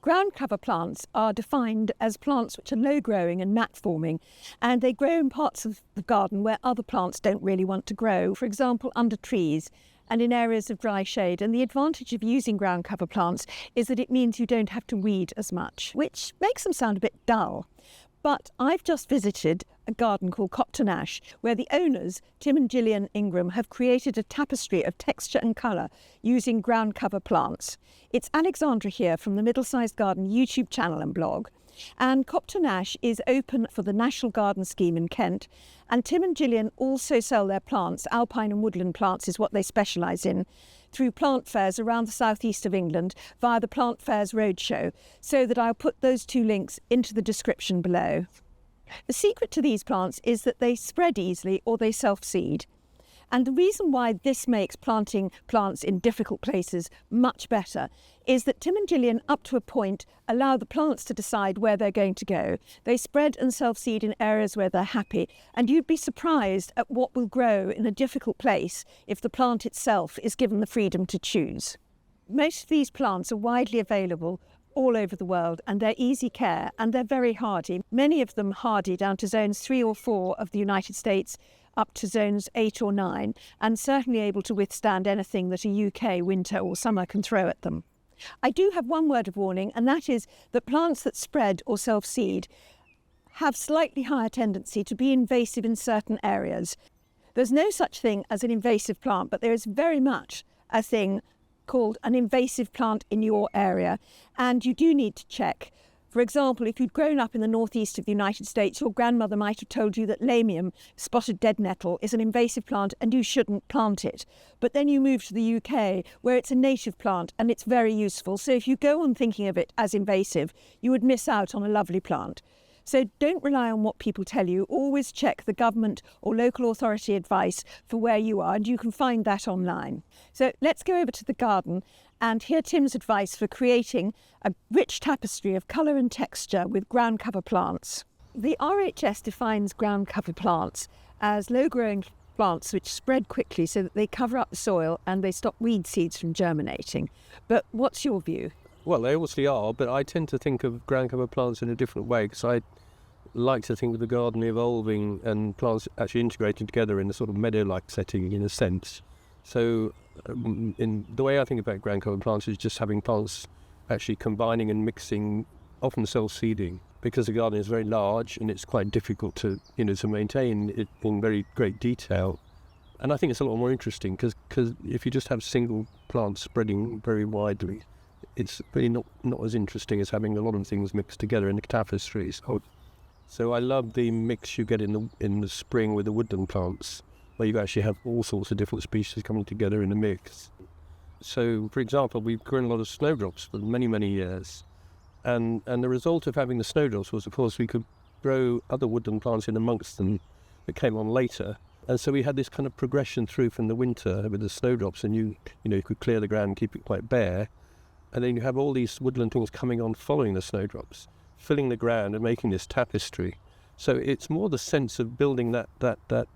Ground cover plants are defined as plants which are low growing and mat forming, and they grow in parts of the garden where other plants don't really want to grow, for example under trees and in areas of dry shade. And the advantage of using ground cover plants is that it means you don't have to weed as much, which makes them sound a bit dull. But I've just visited a garden called Copton Ash, where the owners, Tim and Gillian Ingram, have created a tapestry of texture and colour using ground cover plants. It's Alexandra here from the Middle-Sized Garden YouTube channel and blog. And Copton Ash is open for the National Garden Scheme in Kent. And Tim and Gillian also sell their plants, alpine and woodland plants is what they specialise in, through plant fairs around the southeast of England via the Plant Fairs Roadshow, so that I'll put those two links into the description below. The secret to these plants is that they spread easily or they self-seed. And the reason why this makes planting plants in difficult places much better is that Tim and Gillian, up to a point, allow the plants to decide where they're going to go. They spread and self-seed in areas where they're happy, and you'd be surprised at what will grow in a difficult place if the plant itself is given the freedom to choose. Most of these plants are widely available all over the world, and they're easy care and they're very hardy. Many of them hardy down to zones 3 or 4 of the United States, up to zones 8 or 9, and certainly able to withstand anything that a UK winter or summer can throw at them. I do have one word of warning, and that is that plants that spread or self-seed have slightly higher tendency to be invasive in certain areas. There's no such thing as an invasive plant, but there is very much a thing called an invasive plant in your area, and you do need to check. For example, if you'd grown up in the northeast of the United States, your grandmother might have told you that Lamium, spotted dead-nettle, is an invasive plant and you shouldn't plant it. But then you move to the UK, where it's a native plant and it's very useful. So if you go on thinking of it as invasive, you would miss out on a lovely plant. So don't rely on what people tell you. Always check the government or local authority advice for where you are, and you can find that online. So let's go over to the garden and hear Tim's advice for creating a rich tapestry of colour and texture with ground cover plants. The RHS defines ground cover plants as low-growing plants which spread quickly so that they cover up the soil and they stop weed seeds from germinating. But what's your view? Well, they obviously are, but I tend to think of ground cover plants in a different way, because I like to think of the garden evolving and plants actually integrating together in a sort of meadow-like setting, in a sense. So in the way I think about ground cover plants is just having plants actually combining and mixing, often self-seeding, because the garden is very large and it's quite difficult to maintain it in very great detail. And I think it's a lot more interesting because if you just have single plants spreading very widely, it's really not as interesting as having a lot of things mixed together in the tapestries. So I love the mix you get in the spring with the woodland plants, where you actually have all sorts of different species coming together in a mix. So, for example, we've grown a lot of snowdrops for many, many years. And the result of having the snowdrops was, of course, we could grow other woodland plants in amongst them that came on later. And so we had this kind of progression through from the winter with the snowdrops, and you could clear the ground and keep it quite bare. And then you have all these woodland things coming on following the snowdrops, filling the ground and making this tapestry. So it's more the sense of building that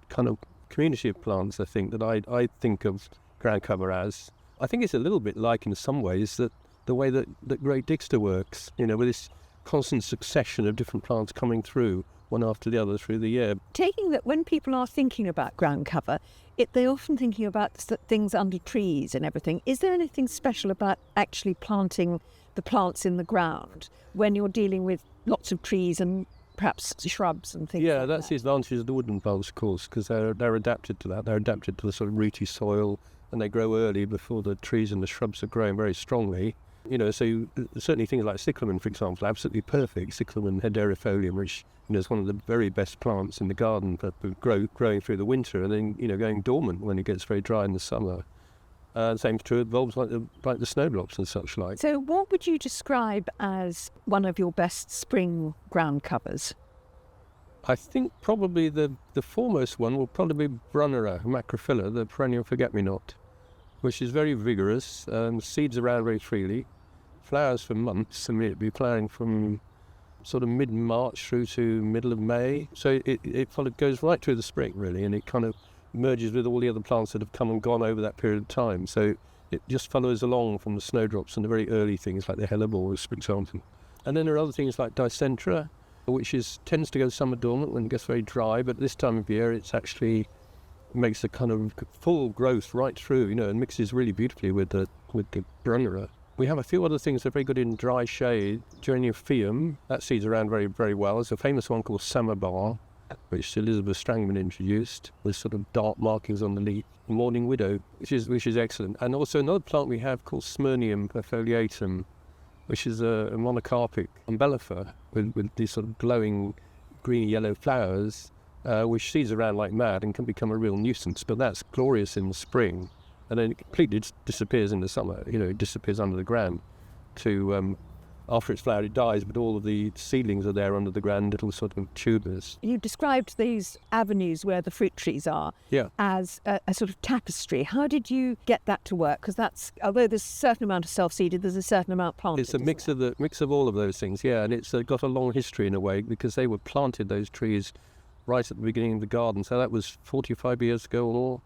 kind of community of plants, I think, that I think of ground cover as. I think it's a little bit like, in some ways, that the way that Great Dixter works, with this constant succession of different plants coming through, one after the other through the year. Taking that when people are thinking about ground cover, they're often thinking about things under trees and everything. Is there anything special about actually planting the plants in the ground when you're dealing with lots of trees and perhaps shrubs and things like that? Yeah, that's the advantage of the woodland plants, of course, because they're adapted to that. They're adapted to the sort of rooty soil, and they grow early before the trees and the shrubs are growing very strongly. So certainly things like Cyclamen, for example, are absolutely perfect. Cyclamen hederifolium, which is one of the very best plants in the garden for growing through the winter and then going dormant when it gets very dry in the summer. Same's true of bulbs like the snowdrops and such like. So what would you describe as one of your best spring ground covers? I think probably the foremost one will probably be Brunnera, macrophylla, the perennial forget-me-not, which is very vigorous, seeds around very freely, flowers for months. I mean, it'd be flowering from sort of mid-March through to middle of May. So it goes right through the spring, really, and it kind of merges with all the other plants that have come and gone over that period of time. So it just follows along from the snowdrops and the very early things like the Hellebores, for example. And then there are other things like Dicentra, which tends to go summer dormant when it gets very dry, but this time of year it's actually makes a kind of full growth right through, and mixes really beautifully with the Brunnera. We have a few other things that are very good in dry shade. Geranium phaeum, that seeds around very, very well. There's a famous one called summer bar, which Elizabeth Strangman introduced, with sort of dark markings on the leaf. Morning widow, which is excellent. And also another plant we have called Smynium perfoliatum, which is a monocarpic umbellifer with these sort of glowing green yellow flowers, which seeds around like mad and can become a real nuisance. But that's glorious in the spring, and then it completely disappears in the summer. It disappears under the ground. After it's flowered, it dies, but all of the seedlings are there under the ground, little sort of tubers. You described these avenues where the fruit trees are as a sort of tapestry. How did you get that to work? Because although there's a certain amount of self-seeded, there's a certain amount planted. It's a mix of all of those things, and it's got a long history in a way, because they were planted, those trees, right at the beginning of the garden. So that was 45 years ago or more.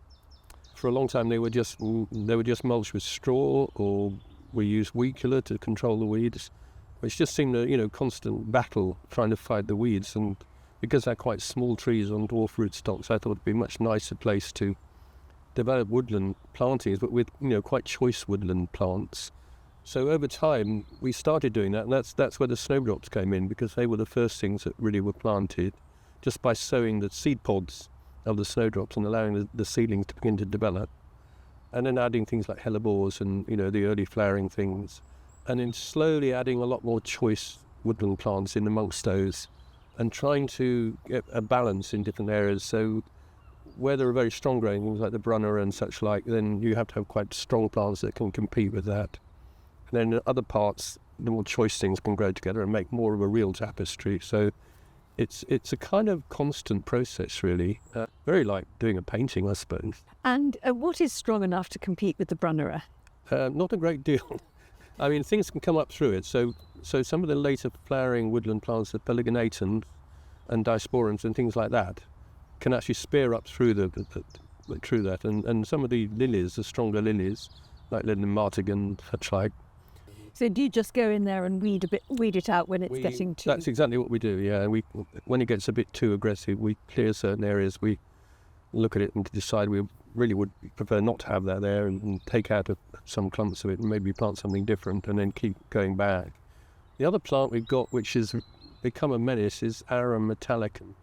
For a long time, they were just mulched with straw, or we used weed killer to control the weeds. Which just seemed a constant battle trying to fight the weeds, and because they're quite small trees on dwarf rootstocks, I thought it'd be a much nicer place to develop woodland plantings, but with quite choice woodland plants. So over time we started doing that, and that's where the snowdrops came in, because they were the first things that really were planted just by sowing the seed pods of the snowdrops and allowing the seedlings to begin to develop, and then adding things like hellebores and the early flowering things. And then slowly adding a lot more choice woodland plants in amongst those, and trying to get a balance in different areas. So where there are very strong growing things like the Brunnera and such like, then you have to have quite strong plants that can compete with that. And then in other parts, the more choice things can grow together and make more of a real tapestry. So it's a kind of constant process, really. Very like doing a painting, I suppose. And what is strong enough to compete with the Brunnera? Not a great deal. I mean, things can come up through it. So some of the later flowering woodland plants, the Polygonatum and Disporums and things like that, can actually spear up through through that. And some of the lilies, the stronger lilies, like Lilium martigan, such like. So do you just go in there and weed it out when it's getting too... That's exactly what we do, yeah. When it gets a bit too aggressive, we clear certain areas. We look at it and decide we really would prefer not to have that there, and take out some clumps of it and maybe plant something different, and then keep going back. The other plant we've got, which has become a menace, is Arum metallicum,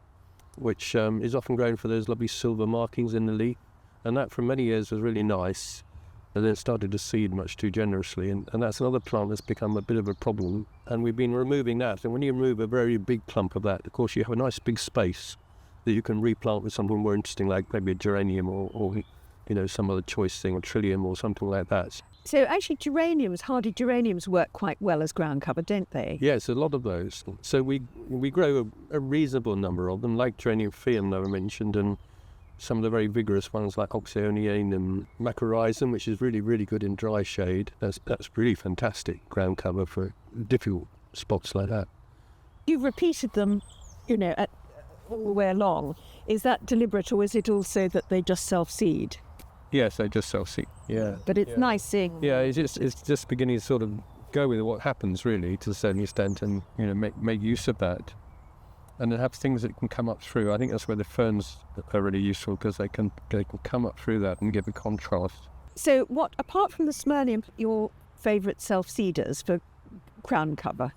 which is often grown for those lovely silver markings in the leaf, and that for many years was really nice, and then it started to seed much too generously, and that's another plant that's become a bit of a problem, and we've been removing that. And when you remove a very big clump of that, of course you have a nice big space that you can replant with something more interesting, like maybe a geranium or some other choice thing, or trillium or something like that. So actually hardy geraniums work quite well as ground cover, don't they? Yes, a lot of those. So we grow a reasonable number of them, like geranium phaeum that I mentioned, and some of the very vigorous ones like Oxonianum and macrophylla, which is really, really good in dry shade. That's really fantastic ground cover for difficult spots like that. You've repeated them, all the way along. Is that deliberate, or is it also that they just self-seed? Yes, they just self-seed, yeah. But it's nice seeing... Yeah, it's just beginning to sort of go with what happens, really, to a certain extent, and, make use of that. And then have things that can come up through. I think that's where the ferns are really useful, because they can come up through that and give a contrast. So what, apart from the Smynium, your favourite self-seeders for ground cover?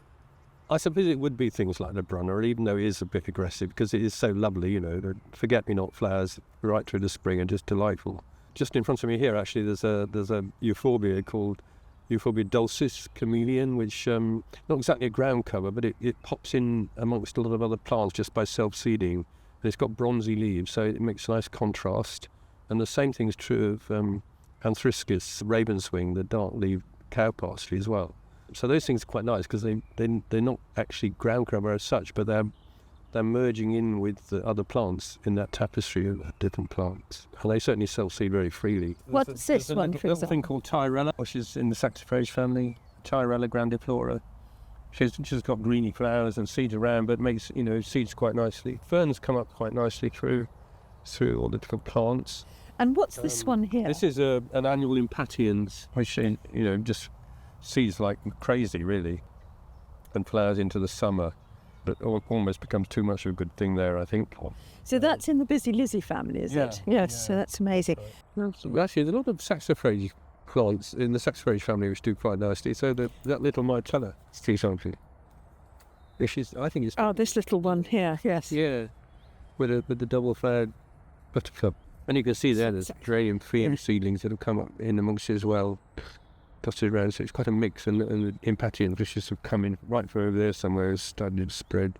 I suppose it would be things like the Brunnera, even though it is a bit aggressive, because it is so lovely, the forget-me-not flowers right through the spring are just delightful. Just in front of me here, actually, there's a euphorbia called Euphorbia dulcis chameleon, which not exactly a ground cover, but it pops in amongst a lot of other plants just by self-seeding, and it's got bronzy leaves, so it makes a nice contrast. And the same thing's true of Anthriscus ravenswing, the dark-leaved cow parsley as well. So those things are quite nice, because they're not actually ground cover as such, but they're merging in with the other plants in that tapestry of different plants. And they certainly self-seed very freely. What's this one, for example? There's a thing called Tyrella, which is in the saxifrage family, Tyrella grandiflora. She's just got greeny flowers and seeds around, but makes, seeds quite nicely. Ferns come up quite nicely through all the different plants. And what's this one here? This is an annual impatiens, which, just seeds like crazy, really, and flowers into the summer. But almost becomes too much of a good thing there, I think. So that's in the Busy Lizzie family, is it? Yes, yeah. So that's amazing. Actually, there's a lot of saxifrage plants in the saxifrage family which do quite nicely. So that little mitella, see something. Which is, I think it's... Oh, this little one here, yes. Yeah, with the double-flowered buttercup. And you can see there's Geranium phaeum seedlings that have come up in amongst it as well, dotted around. So it's quite a mix, and the impatiens which just have come in right from over there somewhere, has started to spread.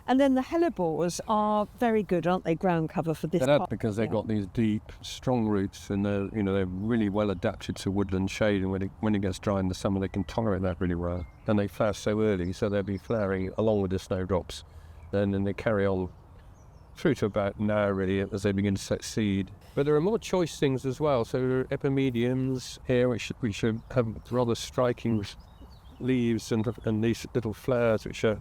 And then the Hellebores are very good, aren't they, ground cover for this part? Because they've got these deep, strong roots, and they're really well adapted to woodland shade. And when it gets dry in the summer, they can tolerate that really well. And they flower so early, so they'll be flowering along with the snowdrops. And then they carry on through to about now, really, as they begin to set seed. But there are more choice things as well. So there are epimediums here, which have rather striking leaves and these little flowers, which are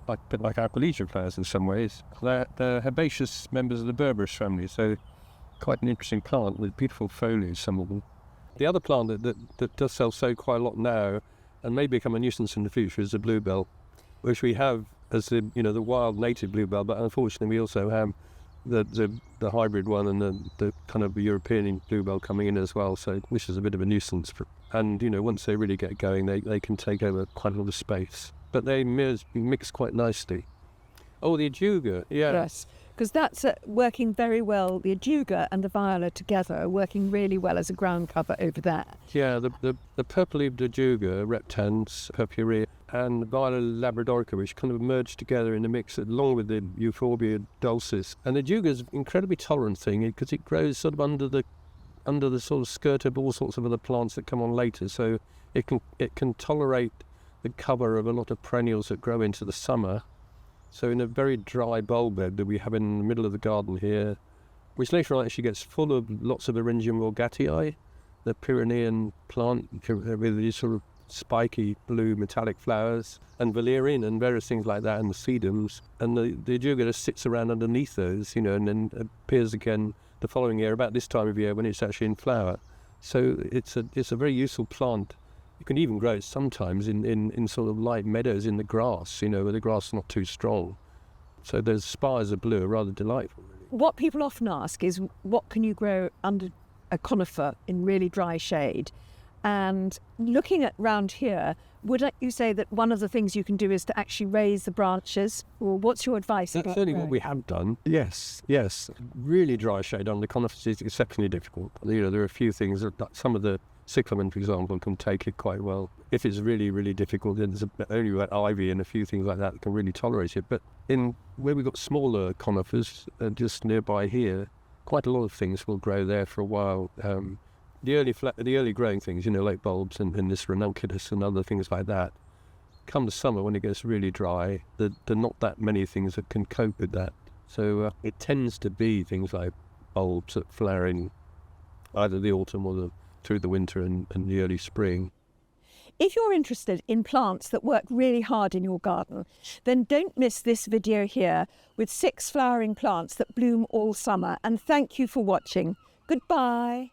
a bit like Alpelegian flowers in some ways. They're herbaceous members of the Berberis family, so quite an interesting plant with beautiful foliage, some of them. The other plant that does sell so quite a lot now, and may become a nuisance in the future, is the bluebell, which we have as the wild native bluebell, but unfortunately we also have the hybrid one and the kind of European bluebell coming in as well, so which is a bit of a nuisance. And once they really get going, they can take over quite a lot of space. But they mix quite nicely. Oh, the ajuga, yeah. Yes, because that's working very well. The ajuga and the viola together are working really well as a ground cover over there. Yeah, the purple-leaved ajuga, reptans, purpurea, and viola labradorica, which kind of merge together in a mix along with the euphorbia dulcis. And the ajuga is an incredibly tolerant thing because it grows sort of under the sort of skirt of all sorts of other plants that come on later. So it can tolerate the cover of a lot of perennials that grow into the summer. So in a very dry bulb bed that we have in the middle of the garden here, which later on actually gets full of lots of Eryngium morgatii, the Pyrenean plant with these sort of spiky blue metallic flowers, and valerian and various things like that, and the sedums. And the ajuga just sits around underneath those, and then appears again the following year, about this time of year when it's actually in flower. So it's a very useful plant. You can even grow it sometimes in sort of light meadows in the grass, where the grass is not too strong. So those spires of blue are rather delightful, really. What people often ask is, what can you grow under a conifer in really dry shade? And looking at round here, would you say that one of the things you can do is to actually raise the branches? Or what's your advice? That's certainly what we have done. Yes. Really dry shade under conifers is exceptionally difficult. There are a few things that some of the Cyclamen, for example, can take it quite well. If it's really, really difficult, then there's only about ivy and a few things like that can really tolerate it. But where we've got smaller conifers, just nearby here, quite a lot of things will grow there for a while. The early growing things, like bulbs and this ranunculus and other things like that, come the summer when it gets really dry, there are not that many things that can cope with that. So it tends to be things like bulbs that flower in either the autumn or through the winter and the early spring. If you're interested in plants that work really hard in your garden, then don't miss this video here with 6 flowering plants that bloom all summer. And thank you for watching. Goodbye.